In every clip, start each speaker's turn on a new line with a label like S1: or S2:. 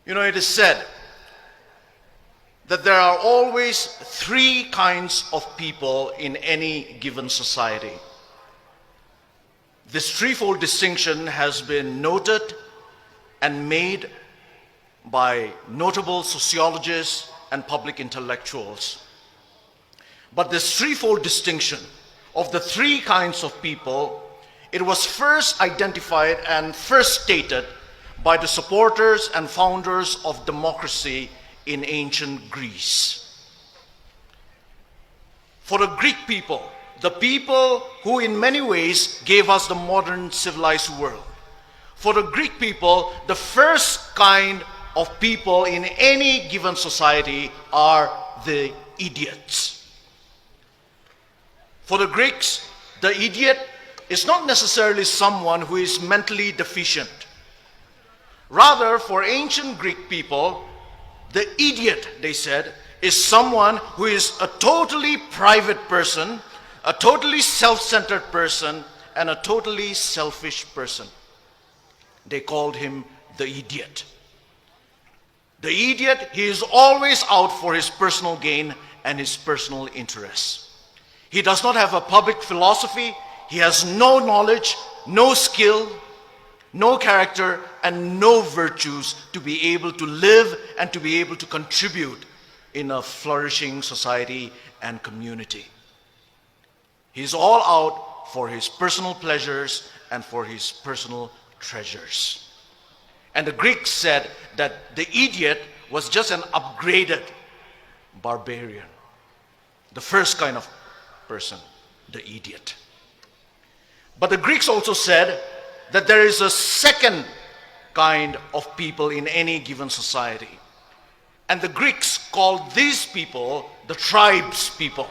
S1: It is said that there are always three kinds of people in any given society. This threefold distinction has been noted and made by notable sociologists and public intellectuals. But this threefold distinction of the three kinds of people, it was first identified and first stated by the supporters and founders of democracy in ancient Greece. For the Greek people, the people who in many ways gave us the modern civilized world, for the Greek people, the first kind of people in any given society are the idiots. For the Greeks, the idiot is not necessarily someone who is mentally deficient. Rather, for ancient Greek people, the idiot, they said, is someone who is a totally private person, a totally self-centered person, and a totally selfish person. They called him the idiot. The idiot, he is always out for his personal gain and his personal interests. He does not have a public philosophy. He has no knowledge, no skill, no character, and no virtues to be able to live and to be able to contribute in a flourishing society and community. He's all out for his personal pleasures and for his personal treasures. And the Greeks said that the idiot was just an upgraded barbarian. The first kind of person, the idiot. But the Greeks also said that there is a second kind of people in any given society. And the Greeks called these people the tribes people.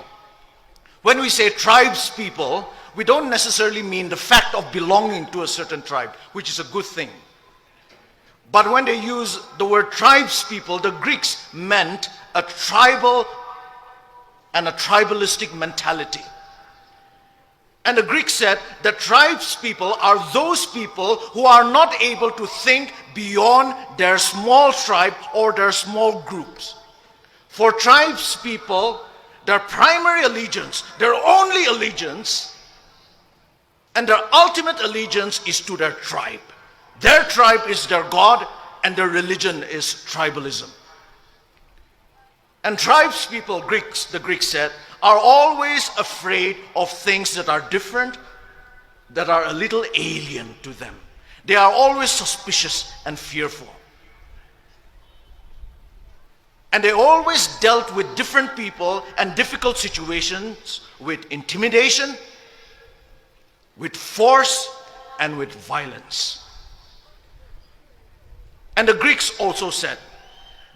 S1: When we say tribes people, we don't necessarily mean the fact of belonging to a certain tribe, which is a good thing. But when they use the word tribes people, the Greeks meant a tribal and a tribalistic mentality. And the Greeks said that tribes people are those people who are not able to think beyond their small tribe or their small groups. For tribes people, their primary allegiance, their only allegiance, and their ultimate allegiance is to their tribe. Their tribe is their God, and their religion is tribalism. And tribes people, the Greeks said, are always afraid of things that are different, that are a little alien to them. They are always suspicious and fearful. And they always dealt with different people and difficult situations with intimidation, with force, and with violence. And the Greeks also said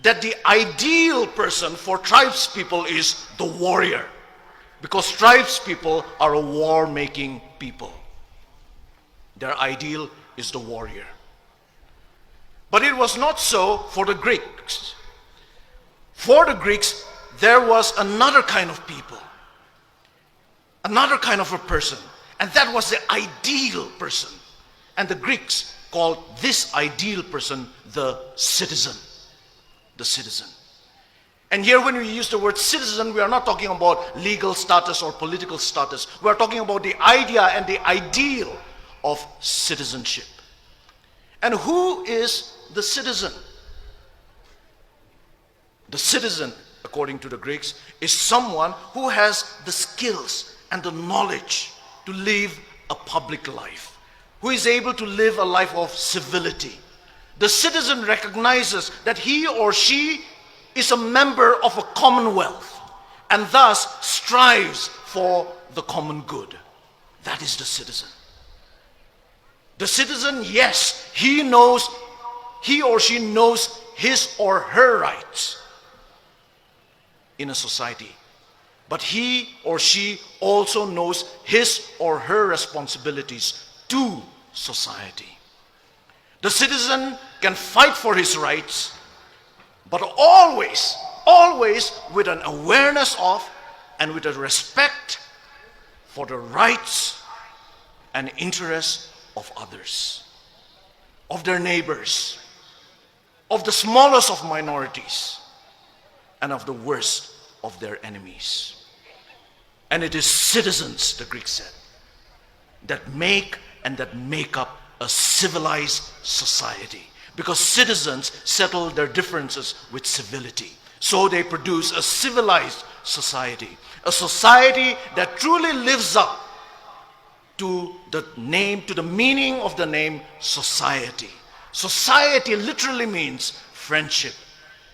S1: that the ideal person for tribes people is the warrior, because tribes people are a war-making people. Their ideal is the warrior. But it was not so for the Greeks. For the Greeks, there was another kind of people, another kind of a person, and that was the ideal person. And the Greeks called this ideal person the citizen. The citizen. And here when we use the word citizen, we are not talking about legal status or political status. We are talking about the idea and the ideal of citizenship. And who is the citizen? The citizen, according to the Greeks, is someone who has the skills and the knowledge to live a public life, who is able to live a life of civility. The citizen recognizes that he or she is a member of a commonwealth and thus strives for the common good. That is the citizen. The citizen, yes, he or she knows his or her rights in a society. But he or she also knows his or her responsibilities to society. The citizen can fight for his rights, but always with an awareness of and with a respect for the rights and interests of others, of their neighbors. of the smallest of minorities, and of the worst of their enemies. And it is citizens, the Greeks said, that make up a civilized society. Because citizens settle their differences with civility. So they produce a civilized society. A society that truly lives up to the meaning of the name society. Society literally means friendship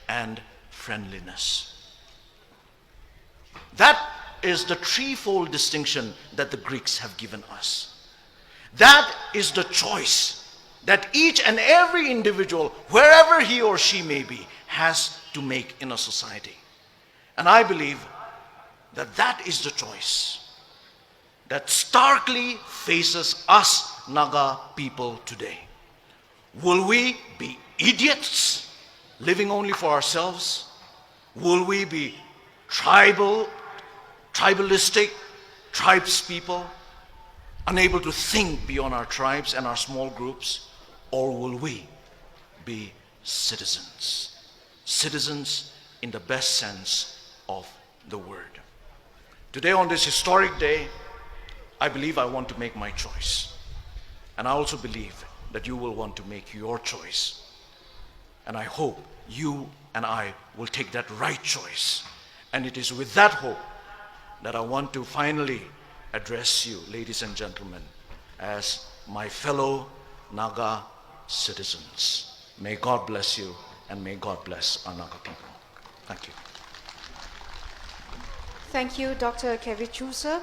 S1: and friendliness. That is the threefold distinction that the Greeks have given us. That is the choice that each and every individual, wherever he or she may be, has to make in a society. And I believe that that is the choice that starkly faces us Naga people today. Will we be idiots living only for ourselves? Will we be tribalistic tribes people, unable to think beyond our tribes and our small groups? Or will we be citizens? Citizens in the best sense of the word. Today, on this historic day, I believe I want to make my choice. And I also believe that you will want to make your choice. And I hope you and I will take that right choice. And it is with that hope that I want to finally address you, ladies and gentlemen, as my fellow Naga citizens. May God bless you, and may God bless our Naga people. Thank you.
S2: Thank you, Dr. Kevichu, sir.